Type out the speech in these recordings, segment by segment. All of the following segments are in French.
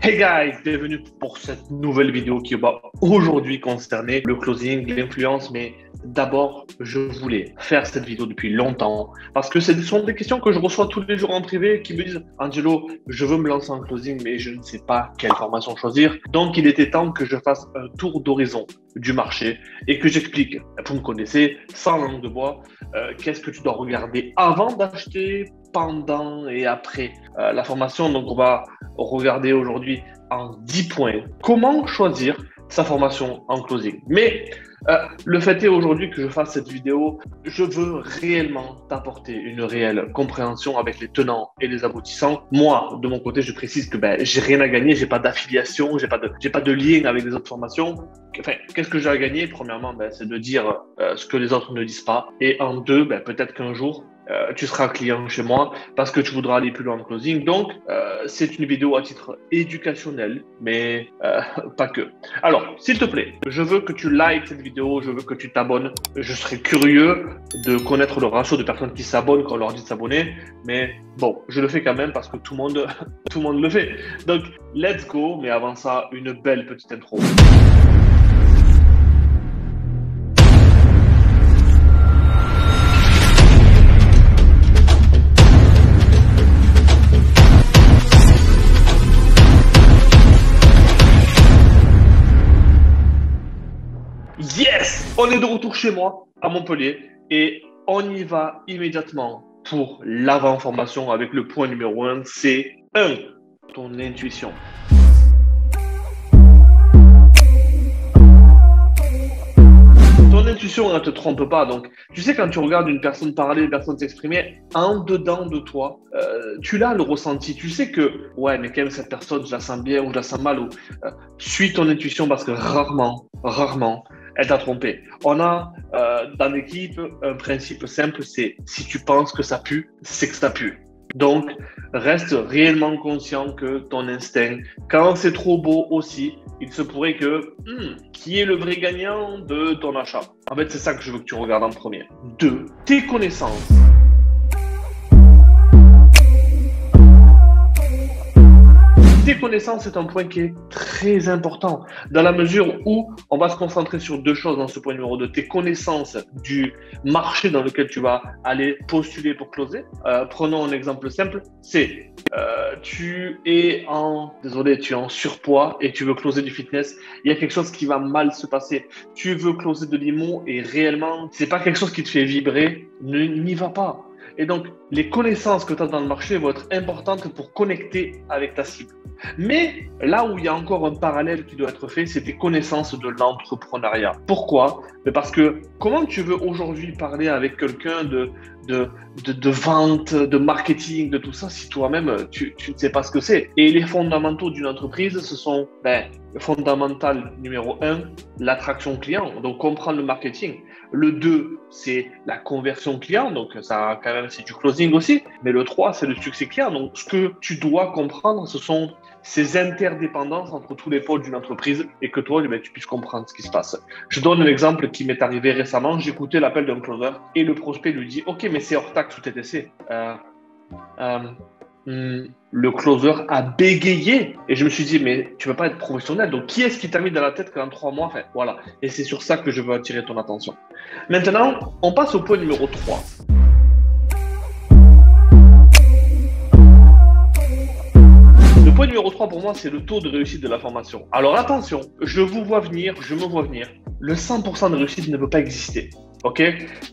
Hey guys, bienvenue pour cette nouvelle vidéo qui va aujourd'hui concerner le closing, l'influence, mais d'abord, je voulais faire cette vidéo depuis longtemps parce que ce sont des questions que je reçois tous les jours en privé qui me disent Angelo, je veux me lancer en closing, mais je ne sais pas quelle formation choisir. Donc, il était temps que je fasse un tour d'horizon du marché et que j'explique, vous me connaissez, sans langue de bois, qu'est-ce que tu dois regarder avant d'acheter, pendant et après la formation. Donc, on va regarder aujourd'hui en 10 points comment choisir sa formation en closing. Mais le fait est aujourd'hui que je fasse cette vidéo, je veux réellement t'apporter une réelle compréhension avec les tenants et les aboutissants. Moi, de mon côté, je précise que j'ai rien à gagner, j'ai pas d'affiliation, j'ai pas de lien avec les autres formations. Enfin, qu'est-ce que j'ai à gagner? Premièrement, c'est de dire ce que les autres ne disent pas. Et en deux, peut-être qu'un jour, tu seras client chez moi parce que tu voudras aller plus loin en closing. Donc, c'est une vidéo à titre éducationnel, mais pas que. Alors, s'il te plaît, je veux que tu likes cette vidéo, je veux que tu t'abonnes. Je serais curieux de connaître le ratio de personnes qui s'abonnent quand on leur dit de s'abonner, mais bon, je le fais quand même parce que tout le monde le fait. Donc, let's go, mais avant ça, une belle petite intro. Yes! On est de retour chez moi, à Montpellier, et on y va immédiatement pour l'avant-formation avec le point numéro 1, c'est 1. Ton intuition. Ton intuition, elle ne te trompe pas. Donc, tu sais, quand tu regardes une personne parler, une personne s'exprimer, en dedans de toi, tu l'as le ressenti. Tu sais que, ouais, mais quand même, cette personne, je la sens bien ou je la sens mal. Ou suis ton intuition parce que rarement, elle t'a trompé. On a dans l'équipe un principe simple, c'est si tu penses que ça pue, c'est que ça pue. Donc, reste réellement conscient que ton instinct, quand c'est trop beau aussi, il se pourrait que qui est le vrai gagnant de ton achat? En fait, c'est ça que je veux que tu regardes en premier. 2. Tes connaissances. Tes connaissances, c'est un point qui est très important dans la mesure où on va se concentrer sur deux choses dans ce point numéro 2. Tes connaissances du marché dans lequel tu vas aller postuler pour closer. Prenons un exemple simple, c'est tu es en surpoids et tu veux closer du fitness. Il y a quelque chose qui va mal se passer. Tu veux closer de l'IMO et réellement, c'est pas quelque chose qui te fait vibrer, n'y va pas. Et donc, les connaissances que tu as dans le marché vont être importantes pour connecter avec ta cible. Mais là où il y a encore un parallèle qui doit être fait, c'est tes connaissances de l'entrepreneuriat. Pourquoi? Parce que comment tu veux aujourd'hui parler avec quelqu'un de vente, de marketing, de tout ça, si toi-même, tu ne sais pas ce que c'est? Et les fondamentaux d'une entreprise, ce sont le fondamental numéro 1, l'attraction client, donc comprendre le marketing. Le 2, c'est la conversion client, donc ça quand même c'est du closing aussi. Mais le 3, c'est le succès client. Donc ce que tu dois comprendre, ce sont ces interdépendances entre tous les pôles d'une entreprise et que toi, tu puisses comprendre ce qui se passe. Je donne un exemple qui m'est arrivé récemment. J'écoutais l'appel d'un closer et le prospect lui dit « Ok, mais c'est hors taxe ou TTC. Le closer a bégayé et je me suis dit mais tu ne peux pas être professionnel, donc qui est-ce qui t'a mis dans la tête qu'en 3 mois, enfin, voilà. Et c'est sur ça que je veux attirer ton attention. Maintenant, on passe au point numéro 3. Le point numéro 3 pour moi, c'est le taux de réussite de la formation. Alors attention, je me vois venir, le 100% de réussite ne peut pas exister. Ok?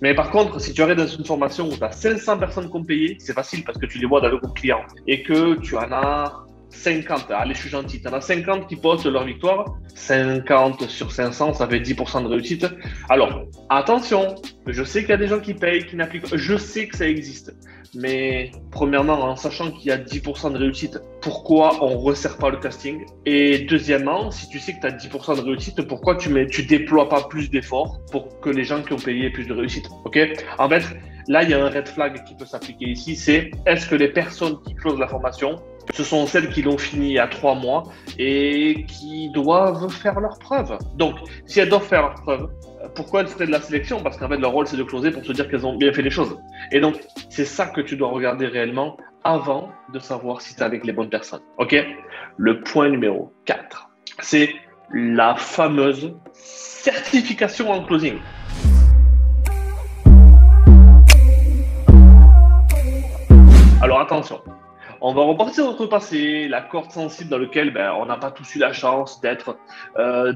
Mais par contre, si tu arrives dans une formation où tu as 500 personnes qui ont payé, c'est facile parce que tu les vois dans le groupe client et que tu en as 50, allez, je suis gentil, tu en as 50 qui postent leur victoire, 50 sur 500, ça fait 10% de réussite. Alors, attention, je sais qu'il y a des gens qui payent, qui n'appliquent, je sais que ça existe. Mais premièrement, en sachant qu'il y a 10% de réussite, pourquoi on ne resserre pas le casting? Et deuxièmement, si tu sais que tu as 10% de réussite, pourquoi tu déploies pas plus d'efforts pour que les gens qui ont payé aient plus de réussite? Ok? En fait, là, il y a un red flag qui peut s'appliquer ici, c'est est-ce que les personnes qui closent la formation, ce sont celles qui l'ont fini il y a 3 mois et qui doivent faire leurs preuves. Donc, si elles doivent faire leurs preuves, pourquoi elles feraient de la sélection? Parce qu'en fait, leur rôle, c'est de closer pour se dire qu'elles ont bien fait les choses. Et donc, c'est ça que tu dois regarder réellement avant de savoir si tu es avec les bonnes personnes. Ok? le point numéro 4. C'est la fameuse certification en closing. Alors attention, on va repartir dans notre passé, la corde sensible dans laquelle on n'a pas tous eu la chance d'être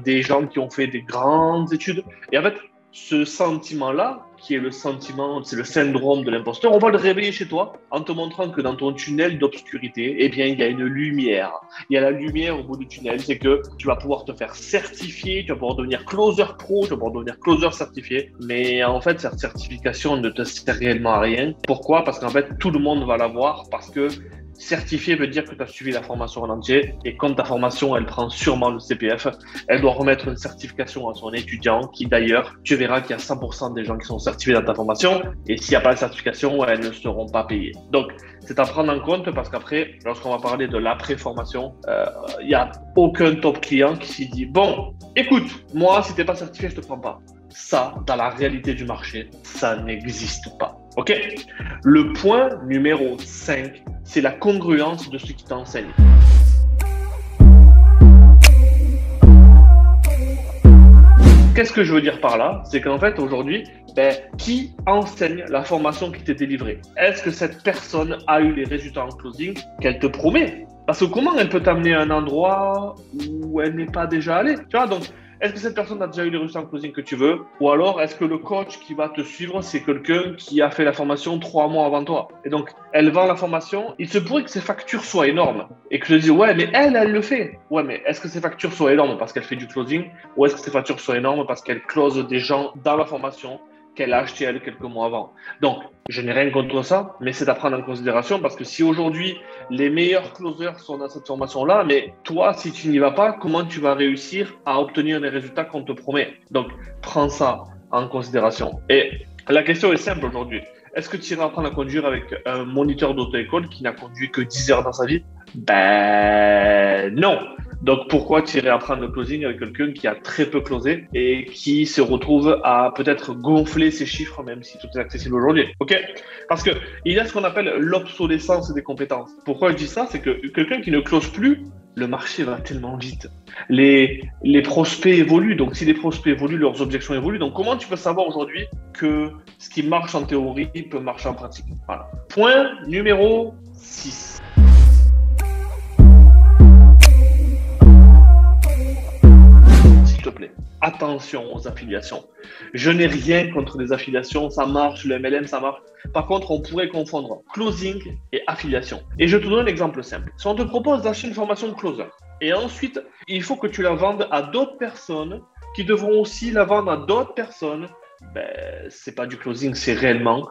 des gens qui ont fait des grandes études. Et en fait, ce sentiment-là, qui est le sentiment, c'est le syndrome de l'imposteur, on va le réveiller chez toi en te montrant que dans ton tunnel d'obscurité, eh bien, il y a une lumière. Il y a la lumière au bout du tunnel, c'est que tu vas pouvoir te faire certifier, tu vas pouvoir devenir closer pro, tu vas pouvoir devenir closer certifié. Mais en fait, cette certification ne te sert réellement à rien. Pourquoi? Parce qu'en fait, tout le monde va l'avoir parce que certifié veut dire que tu as suivi la formation en entier et quand ta formation, elle prend sûrement le CPF, elle doit remettre une certification à son étudiant qui d'ailleurs, tu verras qu'il y a 100% des gens qui sont certifiés dans ta formation et s'il n'y a pas de certification, elles ne seront pas payées. Donc, c'est à prendre en compte parce qu'après, lorsqu'on va parler de l'après-formation, il n'y a aucun top client qui s'y dit « Bon, écoute, moi, si tu n'es pas certifié, je ne te prends pas. » Ça, dans la réalité du marché, ça n'existe pas. OK? Le point numéro 5, c'est la congruence de ce qui t'enseigne. Qu'est-ce que je veux dire par là? C'est qu'en fait, aujourd'hui, qui enseigne la formation qui t'est délivrée? Est-ce que cette personne a eu les résultats en closing qu'elle te promet? Parce que comment elle peut t'amener à un endroit où elle n'est pas déjà allée? Tu vois, donc, est-ce que cette personne a déjà eu les résultats en closing que tu veux? Ou alors, est-ce que le coach qui va te suivre, c'est quelqu'un qui a fait la formation 3 mois avant toi? Et donc, elle vend la formation. Il se pourrait que ses factures soient énormes. Et que je dis, ouais, mais elle le fait. Ouais, mais est-ce que ses factures soient énormes parce qu'elle fait du closing? Ou est-ce que ses factures soient énormes parce qu'elle close des gens dans la formation qu'elle a acheté elle quelques mois avant? Donc, je n'ai rien contre ça, mais c'est à prendre en considération parce que si aujourd'hui, les meilleurs closers sont dans cette formation-là, mais toi, si tu n'y vas pas, comment tu vas réussir à obtenir les résultats qu'on te promet? Donc, prends ça en considération. Et la question est simple aujourd'hui. Est-ce que tu iras apprendre à conduire avec un moniteur d'auto-école qui n'a conduit que 10 heures dans sa vie? Non. Donc, pourquoi tu irais apprendre le closing avec quelqu'un qui a très peu closé et qui se retrouve à peut-être gonfler ses chiffres, même si tout est accessible aujourd'hui? OK? Parce qu'il y a ce qu'on appelle l'obsolescence des compétences. Pourquoi je dis ça? C'est que quelqu'un qui ne close plus, le marché va tellement vite. Les prospects évoluent. Donc, si les prospects évoluent, leurs objections évoluent. Donc, comment tu peux savoir aujourd'hui que ce qui marche en théorie peut marcher en pratique? Voilà. Point numéro 6. S'il te plaît, attention aux affiliations. Je n'ai rien contre les affiliations, ça marche, le MLM, ça marche. Par contre, on pourrait confondre closing et affiliation. Et je te donne un exemple simple. Si on te propose d'acheter une formation closer, et ensuite, il faut que tu la vendes à d'autres personnes qui devront aussi la vendre à d'autres personnes, c'est pas du closing, c'est réellement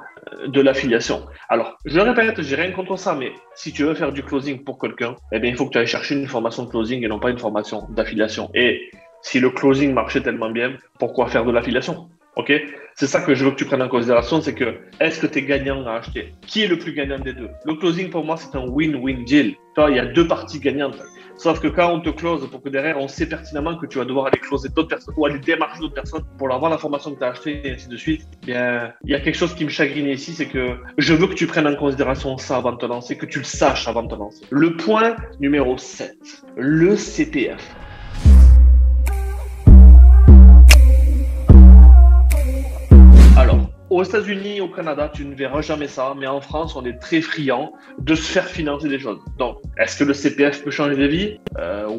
de l'affiliation. Alors, je répète, j'ai rien contre ça, mais si tu veux faire du closing pour quelqu'un, il faut que tu ailles chercher une formation de closing et non pas une formation d'affiliation. Et si le closing marchait tellement bien, pourquoi faire de l'affiliation? OK? C'est ça que je veux que tu prennes en considération, c'est que est-ce que tu es gagnant à acheter? Qui est le plus gagnant des deux? Le closing, pour moi, c'est un win-win deal. Tu vois, il y a deux parties gagnantes. Sauf que quand on te close, pour que derrière, on sait pertinemment que tu vas devoir aller closer d'autres personnes ou aller démarcher d'autres personnes pour leur vendre la formation que tu as achetée et ainsi de suite, bien, il y a quelque chose qui me chagrine ici, c'est que je veux que tu prennes en considération ça avant de te lancer, que tu le saches avant de te lancer. Le point numéro 7, le CPF. Alors, aux États-Unis, au Canada, tu ne verras jamais ça, mais en France, on est très friand de se faire financer des choses. Donc, est-ce que le CPF peut changer de vie?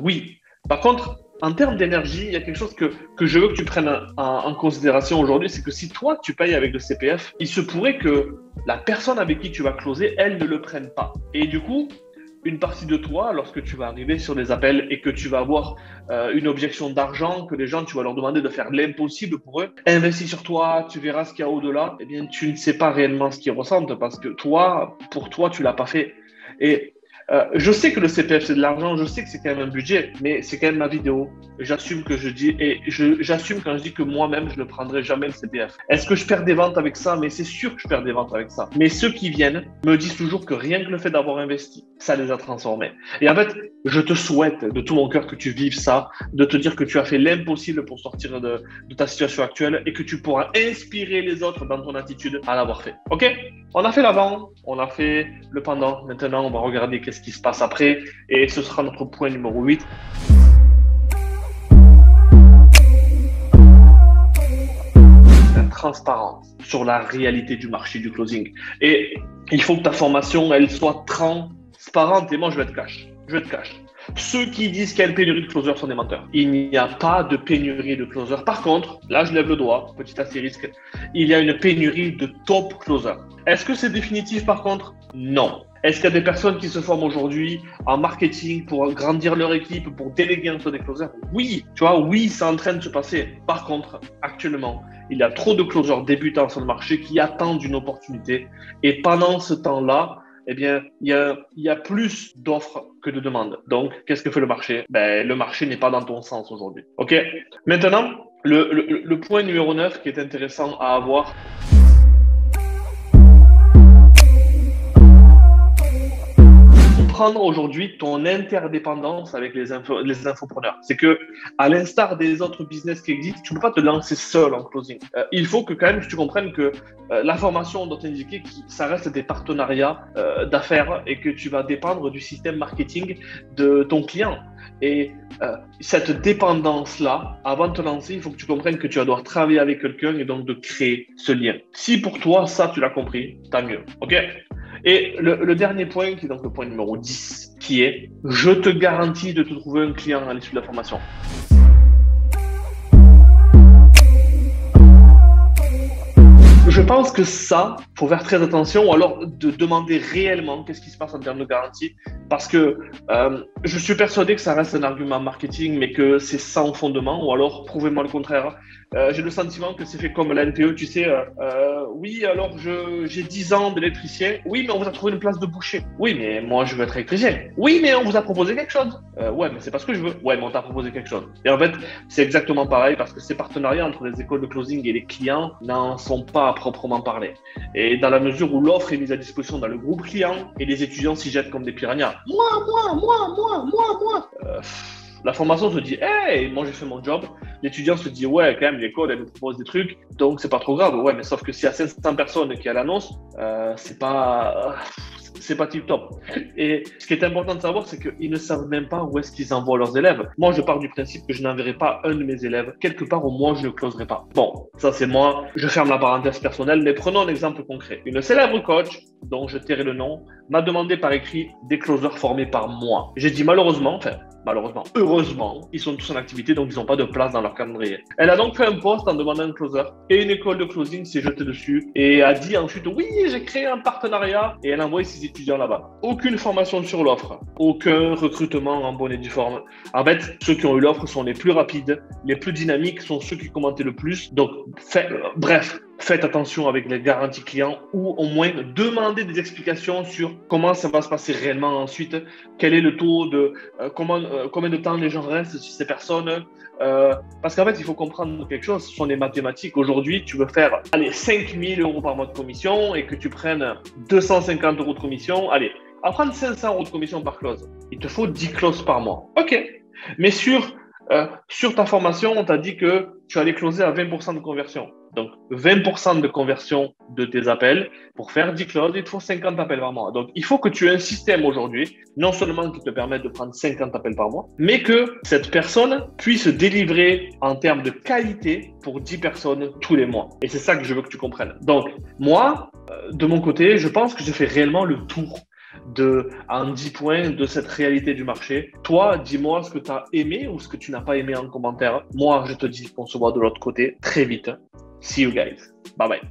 Oui. Par contre, en termes d'énergie, il y a quelque chose que je veux que tu prennes en considération aujourd'hui, c'est que si toi, tu payes avec le CPF, il se pourrait que la personne avec qui tu vas closer, elle ne le prenne pas. Et du coup, une partie de toi, lorsque tu vas arriver sur des appels et que tu vas avoir une objection d'argent, que les gens, tu vas leur demander de faire l'impossible pour eux, investis sur toi, tu verras ce qu'il y a au-delà, eh bien, tu ne sais pas réellement ce qu'ils ressentent parce que toi, pour toi, tu l'as pas fait. Et je sais que le CPF, c'est de l'argent, je sais que c'est quand même un budget, mais c'est quand même ma vidéo. J'assume que je dis, et j'assume quand je dis que moi-même, je ne prendrai jamais le CPF. Est-ce que je perds des ventes avec ça? Mais c'est sûr que je perds des ventes avec ça. Mais ceux qui viennent me disent toujours que rien que le fait d'avoir investi, ça les a transformés. Et en fait, je te souhaite de tout mon cœur que tu vives ça, de te dire que tu as fait l'impossible pour sortir de ta situation actuelle et que tu pourras inspirer les autres dans ton attitude à l'avoir fait. OK? On a fait l'avant, on a fait le pendant. Maintenant, on va regarder qu'est-ce qui se passe après. Et ce sera notre point numéro 8. La transparence sur la réalité du marché du closing. Et il faut que ta formation, elle soit transparente. Et moi, je vais être cash. Je vais être cash. Ceux qui disent qu'il y a une pénurie de closers sont des menteurs. Il n'y a pas de pénurie de closers. Par contre, là, je lève le doigt, petit astérisque, il y a une pénurie de top closers. Est-ce que c'est définitif par contre? Non. Est-ce qu'il y a des personnes qui se forment aujourd'hui en marketing pour grandir leur équipe, pour déléguer un peu des closers? Oui, tu vois, oui, c'est en train de se passer. Par contre, actuellement, il y a trop de closers débutants sur le marché qui attendent une opportunité. Et pendant ce temps-là, eh bien, il y a plus d'offres que de demandes. Donc, qu'est-ce que fait le marché? Ben, le marché n'est pas dans ton sens aujourd'hui. OK? Maintenant, le point numéro 9 qui est intéressant à avoir. Comprendre aujourd'hui ton interdépendance avec les infopreneurs. C'est que, à l'instar des autres business qui existent, tu ne peux pas te lancer seul en closing. Il faut que quand même tu comprennes que la formation doit t'indiquer que ça reste des partenariats d'affaires et que tu vas dépendre du système marketing de ton client. Et cette dépendance-là, avant de te lancer, il faut que tu comprennes que tu vas devoir travailler avec quelqu'un et donc de créer ce lien. Si pour toi, ça, tu l'as compris, tant mieux. OK? Et le dernier point, qui est donc le point numéro 10, qui est « Je te garantis de te trouver un client à l'issue de la formation ». Je pense que ça, faut faire très attention, ou alors de demander réellement qu'est-ce qui se passe en termes de garantie, parce que je suis persuadé que ça reste un argument marketing, mais que c'est sans fondement, ou alors prouvez-moi le contraire. J'ai le sentiment que c'est fait comme la NPE, tu sais, oui, alors j'ai 10 ans d'électricien, oui, mais on vous a trouvé une place de boucher. Oui, mais moi je veux être électricien. Oui, mais on vous a proposé quelque chose. Ouais, mais c'est pas ce que je veux. Ouais, mais on t'a proposé quelque chose. Et en fait, c'est exactement pareil, parce que ces partenariats entre les écoles de closing et les clients n'en sont pas à proprement parler. Et dans la mesure où l'offre est mise à disposition dans le groupe client et les étudiants s'y jettent comme des piranhas. Moi. La formation se dit, hey, moi j'ai fait mon job. L'étudiant se dit, ouais, quand même, l'école, elle nous propose des trucs, donc c'est pas trop grave. Ouais, mais sauf que s'il y a 500 personnes qui a l'annonce, c'est pas tip top. Et ce qui est important de savoir, c'est qu'ils ne savent même pas où est-ce qu'ils envoient leurs élèves. Moi, je pars du principe que je n'enverrai pas un de mes élèves quelque part où moi, je ne closerai pas. Bon, ça c'est moi, je ferme la parenthèse personnelle, mais prenons un exemple concret. Une célèbre coach, dont je tairai le nom, m'a demandé par écrit des closers formés par moi. J'ai dit malheureusement, heureusement, ils sont tous en activité, donc ils n'ont pas de place dans leur calendrier. Elle a donc fait un post en demandant un closer et une école de closing s'est jetée dessus et a dit ensuite, oui, j'ai créé un partenariat et elle a envoyé ses étudiants là-bas. Aucune formation sur l'offre, aucun recrutement en bonne et due forme. En fait, ceux qui ont eu l'offre sont les plus rapides, les plus dynamiques, sont ceux qui commentaient le plus. Donc, faites attention avec les garanties clients ou au moins demandez des explications sur comment ça va se passer réellement ensuite, quel est le taux de combien de temps les gens restent chez ces personnes. Parce qu'en fait, il faut comprendre quelque chose, ce sont des mathématiques. Aujourd'hui, tu veux faire 5 000 € par mois de commission et que tu prennes 250 € de commission. Allez, à prendre 500 € de commission par close. Il te faut 10 closes par mois. OK. Mais sur ta formation, on t'a dit que tu allais closer à 20% de conversion. Donc, 20% de conversion de tes appels. Pour faire 10 closes, il te faut 50 appels par mois. Donc, il faut que tu aies un système aujourd'hui, non seulement qui te permette de prendre 50 appels par mois, mais que cette personne puisse délivrer en termes de qualité pour 10 personnes tous les mois. Et c'est ça que je veux que tu comprennes. Donc, moi, de mon côté, je pense que j'ai fait réellement le tour en 10 points de cette réalité du marché. Toi, dis-moi ce que tu as aimé ou ce que tu n'as pas aimé en commentaire. Moi, je te dis qu'on se voit de l'autre côté très vite. See you guys. Bye bye.